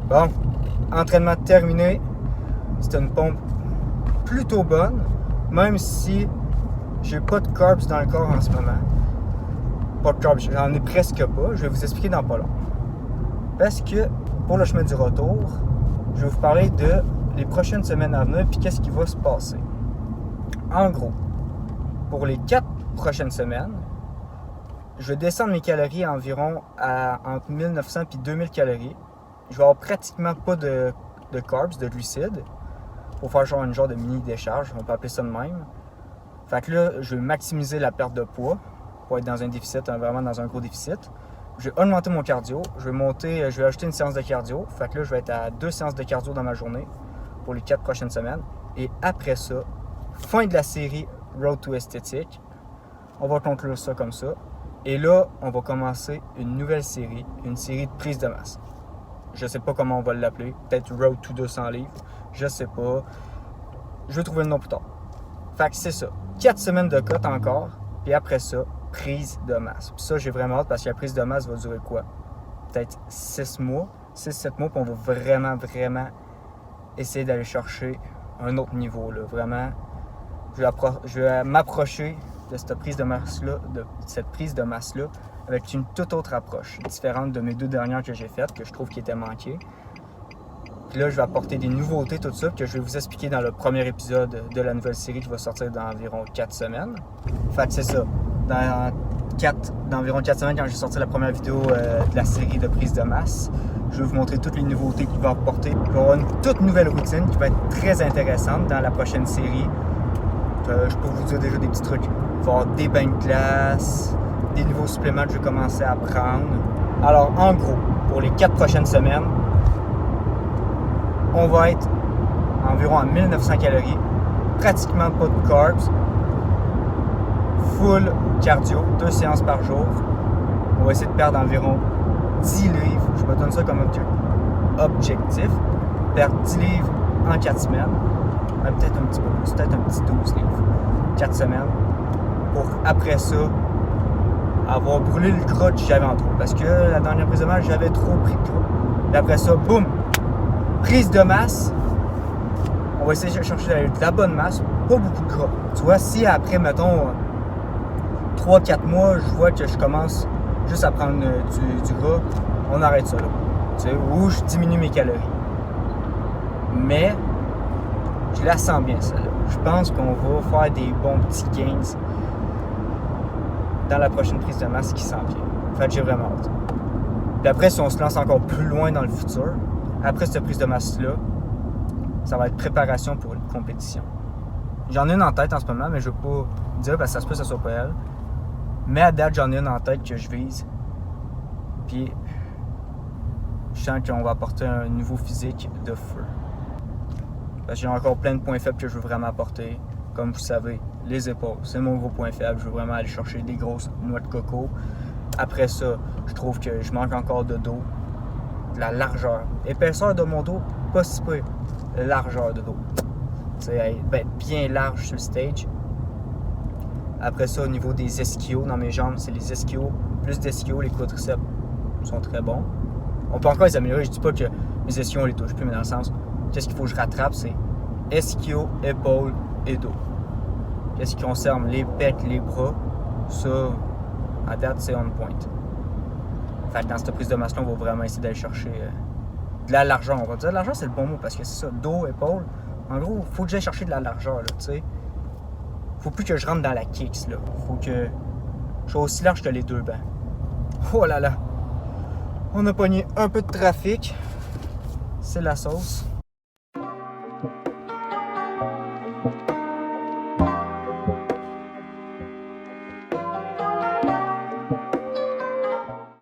Bon, entraînement terminé. C'était une pompe plutôt bonne, même si j'ai pas de carbs dans le corps en ce moment. Pas de carbs, j'en ai presque pas. Je vais vous expliquer dans pas long. Parce que pour le chemin du retour, je vais vous parler de les prochaines semaines à venir puis qu'est-ce qui va se passer. En gros, pour les 4 prochaines semaines, je vais descendre mes calories environ à entre 1900 et 2000 calories. Je vais avoir pratiquement pas de carbs, de glucides, pour faire genre une genre de mini décharge, on peut appeler ça de même. Fait que là, je vais maximiser la perte de poids pour être dans un déficit, vraiment dans un gros déficit. Je vais augmenter mon cardio, je vais ajouter une séance de cardio. Fait que là, je vais être à 2 séances de cardio dans ma journée pour les 4 prochaines semaines. Et après ça, fin de la série Road to Esthétique. On va conclure ça comme ça. Et là, on va commencer une nouvelle série, une série de prise de masse. Je sais pas comment on va l'appeler, peut-être Road to 200 livres, je sais pas. Je vais trouver le nom plus tard. Fait que c'est ça, 4 semaines de cote encore, puis après ça, prise de masse. Puis ça, j'ai vraiment hâte parce que la prise de masse va durer quoi? Peut-être 6 mois, 6-7 mois, puis on va vraiment essayer d'aller chercher un autre niveau, là. Vraiment, je vais m'approcher de cette prise de masse-là, avec une toute autre approche, différente de mes 2 dernières que j'ai faites, que je trouve qui étaient manquées. Puis là, je vais apporter des nouveautés, tout ça, que je vais vous expliquer dans le premier épisode de la nouvelle série qui va sortir dans environ 4 semaines. Fait que c'est ça. Dans environ 4 semaines, quand j'ai sorti la première vidéo de la série de prise de masse, je vais vous montrer toutes les nouveautés qu'il va apporter. Il va y avoir une toute nouvelle routine qui va être très intéressante dans la prochaine série. Je peux vous dire déjà des petits trucs. Il va y avoir des bains de glace, des nouveaux suppléments que je vais commencer à prendre. Alors, en gros, pour les 4 prochaines semaines, on va être environ à 1900 calories, pratiquement pas de carbs, full cardio, 2 séances par jour. On va essayer de perdre environ 10 livres. Je me donne ça comme objectif. Perdre 10 livres en 4 semaines. Peut-être un petit peu plus, peut-être un petit 12 livres. 4 semaines. Pour après ça, avoir brûlé le gras que j'avais en trop. Parce que la dernière prise de masse, j'avais trop pris de gras. Et après ça, boum! Prise de masse. On va essayer de chercher de la bonne masse, pas beaucoup de gras. Tu vois, si après, mettons, 3-4 mois, je vois que je commence juste à prendre du gras, on arrête ça là. Tu sais, ou je diminue mes calories. Mais, je la sens bien, celle-là. Je pense qu'on va faire des bons petits gains dans la prochaine prise de masse qui s'en vient. En fait, j'ai vraiment hâte. Puis après, si on se lance encore plus loin dans le futur, après cette prise de masse-là, ça va être préparation pour une compétition. J'en ai une en tête en ce moment, mais je ne vais pas dire parce que ça se peut que ce soit pas elle. Mais à date, j'en ai une en tête que je vise. Puis, je sens qu'on va apporter un nouveau physique de feu. Parce que j'ai encore plein de points faibles que je veux vraiment apporter. Comme vous savez, les épaules, c'est mon gros point faible. Je veux vraiment aller chercher des grosses noix de coco. Après ça, je trouve que je manque encore de dos. De la largeur. Épaisseur de mon dos, pas si peu. Largeur de dos. Tu sais, être bien large sur le stage. Après ça, au niveau des ischios dans mes jambes, c'est les ischios. Plus d'ischios, les quadriceps sont très bons. On peut encore les améliorer. Je dis pas que mes ischios, on les touche plus, mais dans le sens, qu'est-ce qu'il faut que je rattrape, c'est ischio, épaules et dos. Qu'est-ce qui concerne les pecs, les bras, ça, à date, c'est on point. Fait que dans cette prise de masse-là, on va vraiment essayer d'aller chercher de la largeur. On va dire de la largeur, c'est le bon mot parce que c'est ça, dos, épaules. En gros, il faut que j'aille chercher de la largeur, là, tu sais. Faut plus que je rentre dans la kicks, là. Faut que je sois aussi large que les 2 bancs. Oh là là! On a pogné un peu de trafic. C'est la sauce.